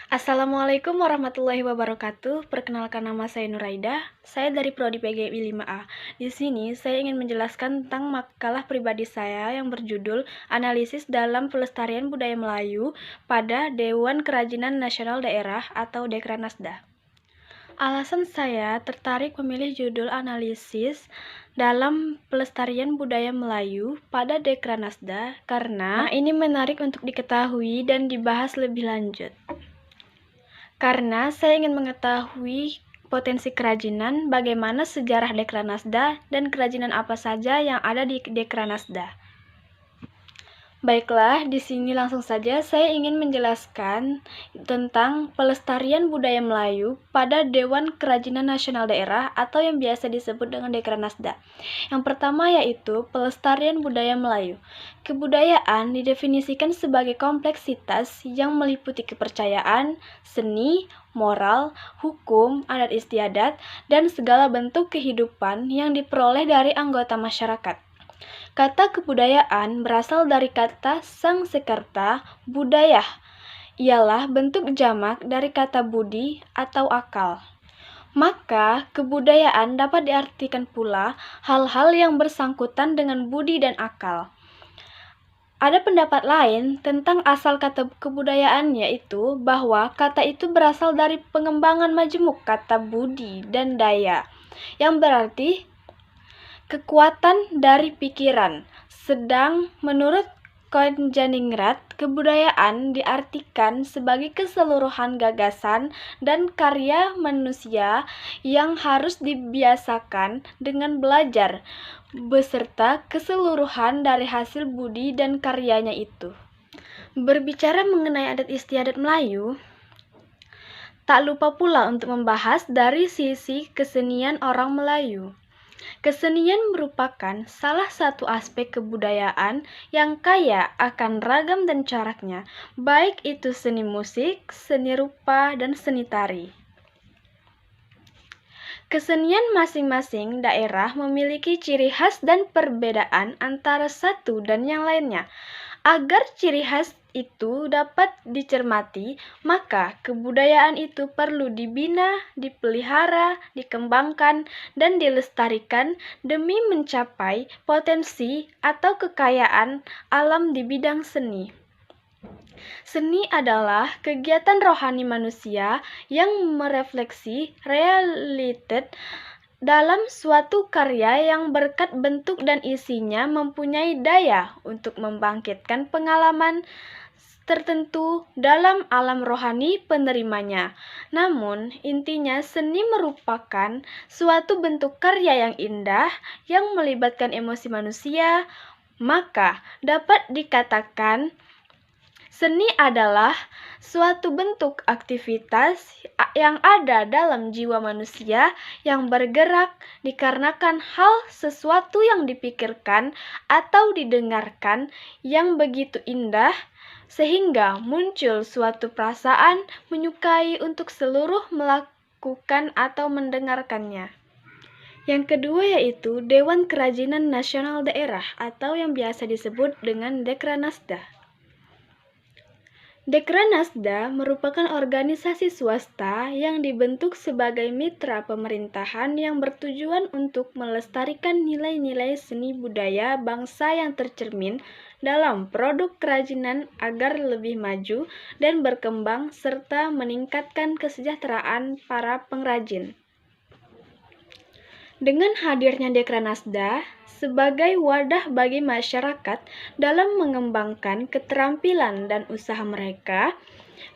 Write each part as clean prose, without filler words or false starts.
Assalamualaikum warahmatullahi wabarakatuh. Perkenalkan, nama saya Nuraida. Saya dari Prodi PGI 5A. Di sini saya ingin menjelaskan tentang makalah pribadi saya yang berjudul Analisis dalam Pelestarian Budaya Melayu pada Dewan Kerajinan Nasional Daerah atau Dekranasda. Alasan saya tertarik memilih judul analisis dalam pelestarian budaya Melayu pada Dekranasda karena ini menarik untuk diketahui dan dibahas lebih lanjut. Karena saya ingin mengetahui potensi kerajinan, bagaimana sejarah Dekranasda, dan kerajinan apa saja yang ada di Dekranasda. Baiklah, di sini langsung saja saya ingin menjelaskan tentang pelestarian budaya Melayu pada Dewan Kerajinan Nasional Daerah atau yang biasa disebut dengan Dekranasda. Yang pertama yaitu pelestarian budaya Melayu. Kebudayaan didefinisikan sebagai kompleksitas yang meliputi kepercayaan, seni, moral, hukum, adat istiadat, dan segala bentuk kehidupan yang diperoleh dari anggota masyarakat. Kata kebudayaan berasal dari kata Sangsekerta, budaya. Ialah bentuk jamak dari kata budi atau akal. Maka, kebudayaan dapat diartikan pula hal-hal yang bersangkutan dengan budi dan akal. Ada pendapat lain tentang asal kata kebudayaan, yaitu bahwa kata itu berasal dari pengembangan majemuk kata budi dan daya, yang berarti kekuatan dari pikiran. Sedang menurut Konjaningrat, kebudayaan diartikan sebagai keseluruhan gagasan dan karya manusia yang harus dibiasakan dengan belajar, beserta keseluruhan dari hasil budi dan karyanya itu. Berbicara mengenai adat istiadat Melayu, tak lupa pula untuk membahas dari sisi kesenian orang Melayu. Kesenian merupakan salah satu aspek kebudayaan yang kaya akan ragam dan coraknya, baik itu seni musik, seni rupa, dan seni tari. Kesenian masing-masing daerah memiliki ciri khas dan perbedaan antara satu dan yang lainnya. Agar ciri khas itu dapat dicermati, maka kebudayaan itu perlu dibina, dipelihara, dikembangkan, dan dilestarikan demi mencapai potensi atau kekayaan alam di bidang seni. Seni adalah kegiatan rohani manusia yang merefleksi realitas dalam suatu karya yang berkat bentuk dan isinya mempunyai daya untuk membangkitkan pengalaman tertentu dalam alam rohani penerimanya. Namun, intinya seni merupakan suatu bentuk karya yang indah yang melibatkan emosi manusia, maka dapat dikatakan seni adalah suatu bentuk aktivitas yang ada dalam jiwa manusia yang bergerak dikarenakan hal sesuatu yang dipikirkan atau didengarkan yang begitu indah sehingga muncul suatu perasaan menyukai untuk seluruh melakukan atau mendengarkannya. Yang kedua yaitu Dewan Kerajinan Nasional Daerah atau yang biasa disebut dengan Dekranasda. Dekranasda merupakan organisasi swasta yang dibentuk sebagai mitra pemerintahan yang bertujuan untuk melestarikan nilai-nilai seni budaya bangsa yang tercermin dalam produk kerajinan agar lebih maju dan berkembang serta meningkatkan kesejahteraan para pengrajin. Dengan hadirnya Dekranasda sebagai wadah bagi masyarakat dalam mengembangkan keterampilan dan usaha mereka,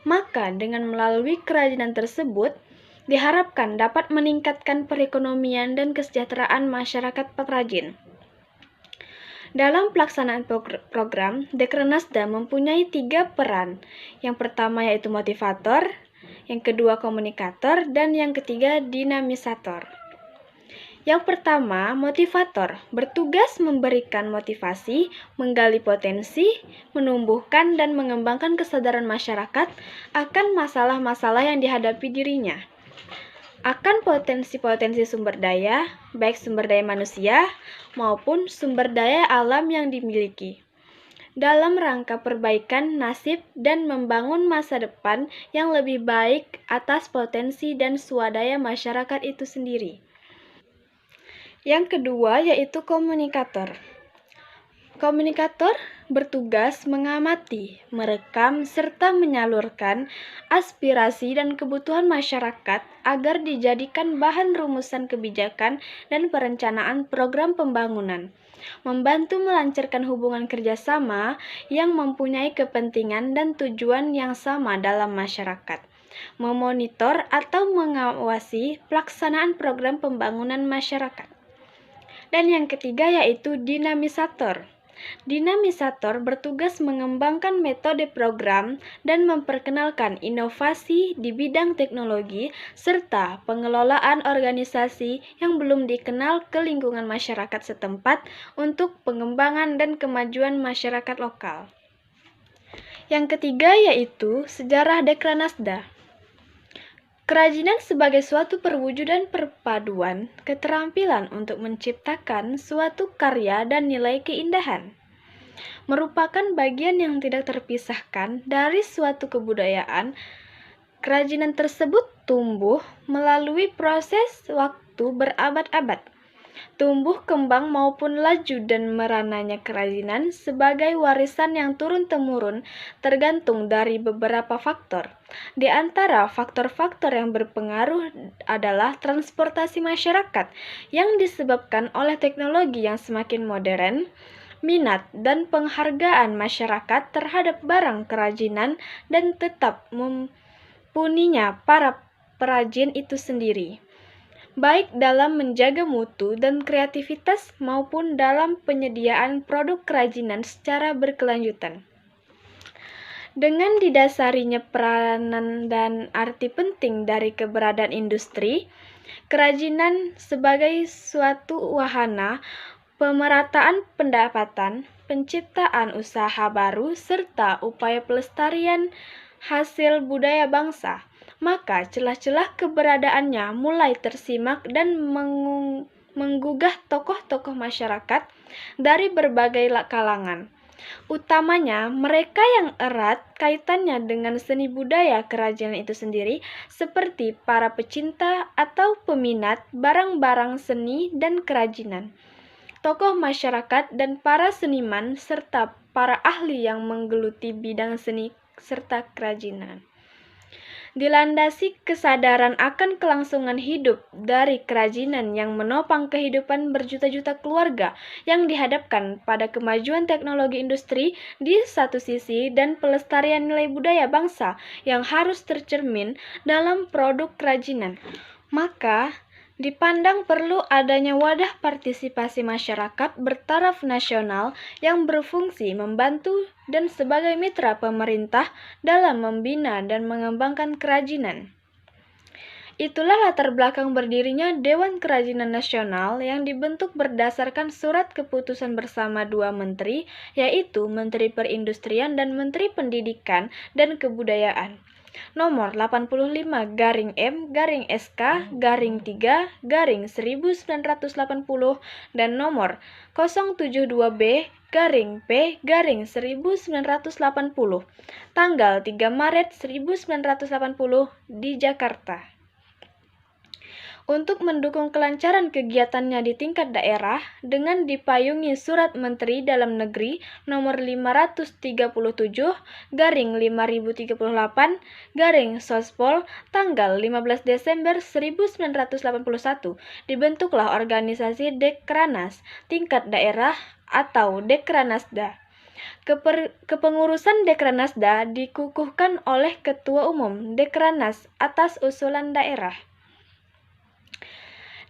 maka dengan melalui kerajinan tersebut diharapkan dapat meningkatkan perekonomian dan kesejahteraan masyarakat pengrajin. Dalam pelaksanaan program, Dekranasda mempunyai 3 peran. Yang pertama yaitu motivator, yang kedua komunikator, dan yang ketiga dinamisator. Yang pertama, motivator bertugas memberikan motivasi, menggali potensi, menumbuhkan dan mengembangkan kesadaran masyarakat akan masalah-masalah yang dihadapi dirinya, akan potensi-potensi sumber daya, baik sumber daya manusia maupun sumber daya alam yang dimiliki. dalam rangka perbaikan nasib dan membangun masa depan yang lebih baik atas potensi dan swadaya masyarakat itu sendiri. Yang kedua yaitu komunikator. Komunikator bertugas mengamati, merekam, serta menyalurkan aspirasi dan kebutuhan masyarakat agar dijadikan bahan rumusan kebijakan dan perencanaan program pembangunan. Membantu melancarkan hubungan kerjasama yang mempunyai kepentingan dan tujuan yang sama dalam masyarakat. Memonitor atau mengawasi pelaksanaan program pembangunan masyarakat. Dan yang ketiga yaitu dinamisator. Dinamisator bertugas mengembangkan metode program dan memperkenalkan inovasi di bidang teknologi serta pengelolaan organisasi yang belum dikenal ke lingkungan masyarakat setempat untuk pengembangan dan kemajuan masyarakat lokal. Yang ketiga yaitu sejarah Dekranasda. Kerajinan sebagai suatu perwujudan perpaduan keterampilan untuk menciptakan suatu karya dan nilai keindahan, merupakan bagian yang tidak terpisahkan dari suatu kebudayaan. Kerajinan tersebut tumbuh melalui proses waktu berabad-abad. Tumbuh kembang maupun laju dan merananya kerajinan sebagai warisan yang turun-temurun tergantung dari beberapa faktor. Di antara faktor-faktor yang berpengaruh adalah transportasi masyarakat yang disebabkan oleh teknologi yang semakin modern, minat dan penghargaan masyarakat terhadap barang kerajinan, dan tetap mumpuninya para perajin itu sendiri, baik dalam menjaga mutu dan kreativitas maupun dalam penyediaan produk kerajinan secara berkelanjutan. Dengan didasarinya peranan dan arti penting dari keberadaan industri, kerajinan sebagai suatu wahana pemerataan pendapatan, penciptaan usaha baru, serta upaya pelestarian hasil budaya bangsa, maka celah-celah keberadaannya mulai tersimak dan menggugah tokoh-tokoh masyarakat dari berbagai kalangan, utamanya mereka yang erat kaitannya dengan seni budaya kerajinan itu sendiri, seperti para pecinta atau peminat barang-barang seni dan kerajinan, tokoh masyarakat dan para seniman, serta para ahli yang menggeluti bidang seni serta kerajinan. Dilandasi kesadaran akan kelangsungan hidup dari kerajinan yang menopang kehidupan berjuta-juta keluarga yang dihadapkan pada kemajuan teknologi industri di satu sisi dan pelestarian nilai budaya bangsa yang harus tercermin dalam produk kerajinan, maka dipandang perlu adanya wadah partisipasi masyarakat bertaraf nasional yang berfungsi membantu dan sebagai mitra pemerintah dalam membina dan mengembangkan kerajinan. Itulah latar belakang berdirinya Dewan Kerajinan Nasional yang dibentuk berdasarkan surat keputusan bersama dua menteri, yaitu Menteri Perindustrian dan Menteri Pendidikan dan Kebudayaan. Nomor 85-SK-3-1980 dan nomor 072B-P-1980 tanggal 3 Maret 1980 di Jakarta. Untuk mendukung kelancaran kegiatannya di tingkat daerah dengan dipayungi Surat Menteri Dalam Negeri nomor 537/5038/Sospol tanggal 15 Desember 1981 dibentuklah organisasi Dekranas tingkat daerah atau Dekranasda. Kepengurusan Dekranasda dikukuhkan oleh Ketua Umum Dekranas atas usulan daerah.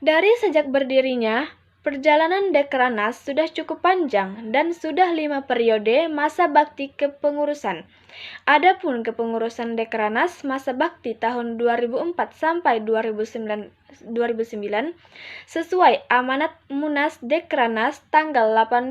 Dari sejak berdirinya, perjalanan Dekranas sudah cukup panjang dan sudah 5 periode masa bakti kepengurusan. Adapun kepengurusan Dekranaz masa bakti tahun 2004 sampai 2009 sesuai amanat Munas Dekranaz tanggal 18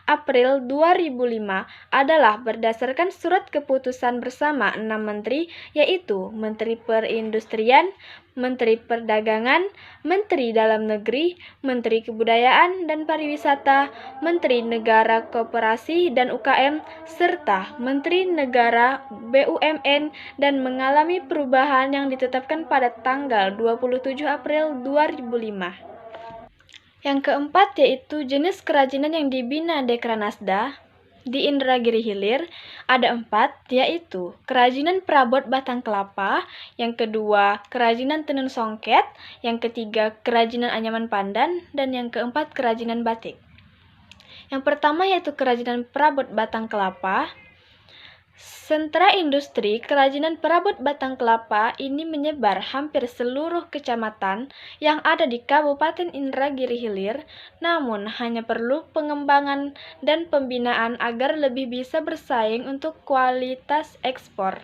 April 2005 adalah berdasarkan surat keputusan bersama 6 menteri, yaitu Menteri Perindustrian, Menteri Perdagangan, Menteri Dalam Negeri, Menteri Kebudayaan dan Pariwisata, Menteri Negara Koperasi dan UKM, serta Menteri Negara BUMN dan mengalami perubahan yang ditetapkan pada tanggal 27 April 2005. Yang keempat yaitu jenis kerajinan yang dibina Dekranazda. Di Indragiri Hilir ada 4, yaitu kerajinan perabot batang kelapa, yang kedua kerajinan tenun songket, yang ketiga kerajinan anyaman pandan, dan yang keempat kerajinan batik. Yang pertama yaitu kerajinan perabot batang kelapa. Sentra industri kerajinan perabot batang kelapa ini menyebar hampir seluruh kecamatan yang ada di Kabupaten Indragiri Hilir, namun hanya perlu pengembangan dan pembinaan agar lebih bisa bersaing untuk kualitas ekspor.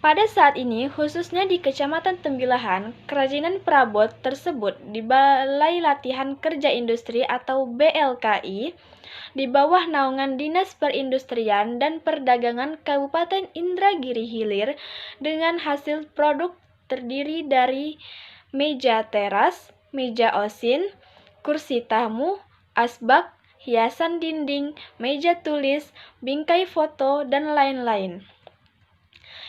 Pada saat ini, khususnya di Kecamatan Tembilahan, kerajinan perabot tersebut di Balai Latihan Kerja Industri atau BLKI di bawah naungan Dinas Perindustrian dan Perdagangan Kabupaten Indragiri Hilir dengan hasil produk terdiri dari meja teras, meja osin, kursi tamu, asbak, hiasan dinding, meja tulis, bingkai foto, dan lain-lain.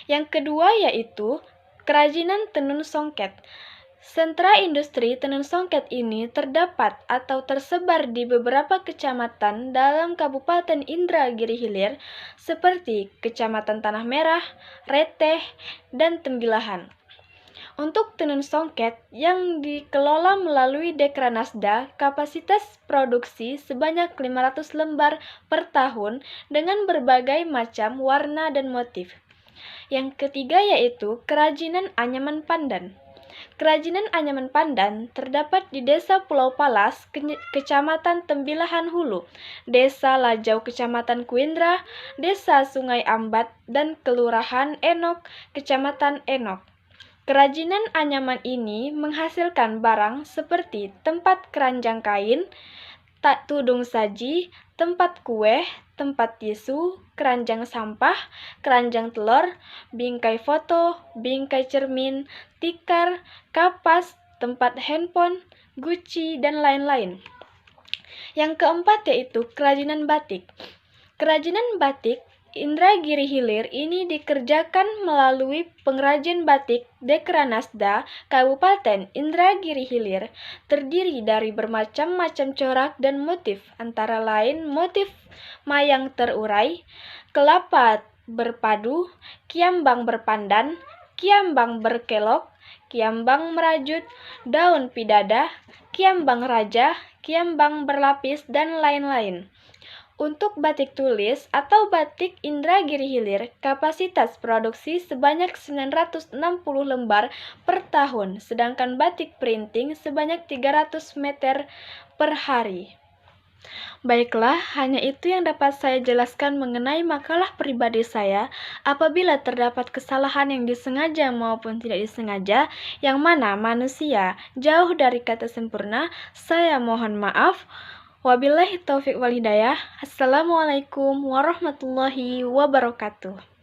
Yang kedua yaitu kerajinan tenun songket. Sentra industri tenun songket ini terdapat atau tersebar di beberapa kecamatan dalam Kabupaten Indragiri Hilir seperti Kecamatan Tanah Merah, Reteh, dan Tembilahan. Untuk tenun songket yang dikelola melalui Dekranazda, kapasitas produksi sebanyak 500 lembar per tahun dengan berbagai macam warna dan motif. Yang ketiga yaitu kerajinan anyaman pandan. Kerajinan anyaman pandan terdapat di Desa Pulau Palas, Kecamatan Tembilahan Hulu, Desa Lajau, Kecamatan Kuindra, Desa Sungai Ambat, dan Kelurahan Enok, Kecamatan Enok. Kerajinan anyaman ini menghasilkan barang seperti tempat keranjang kain, tudung saji, tempat kue, tempat tisu, keranjang sampah, keranjang telur, bingkai foto, bingkai cermin, tikar, kapas, tempat handphone, guci, dan lain-lain. Yang keempat yaitu kerajinan batik. Kerajinan batik Indragiri Hilir ini dikerjakan melalui pengrajin batik Dekranazda Kabupaten Indragiri Hilir, terdiri dari bermacam-macam corak dan motif, antara lain motif mayang terurai, kelapa berpadu, kiambang berpandan, kiambang berkelok, kiambang merajut, daun pidada, kiambang raja, kiambang berlapis, dan lain-lain. Untuk batik tulis atau batik Indragiri Hilir, kapasitas produksi sebanyak 960 lembar per tahun, sedangkan batik printing sebanyak 300 meter per hari. Baiklah, hanya itu yang dapat saya jelaskan mengenai makalah pribadi saya. Apabila terdapat kesalahan yang disengaja maupun tidak disengaja, yang mana manusia jauh dari kata sempurna, saya mohon maaf. Wabillahi taufik wal hidayah. Assalamualaikum warahmatullahi wabarakatuh.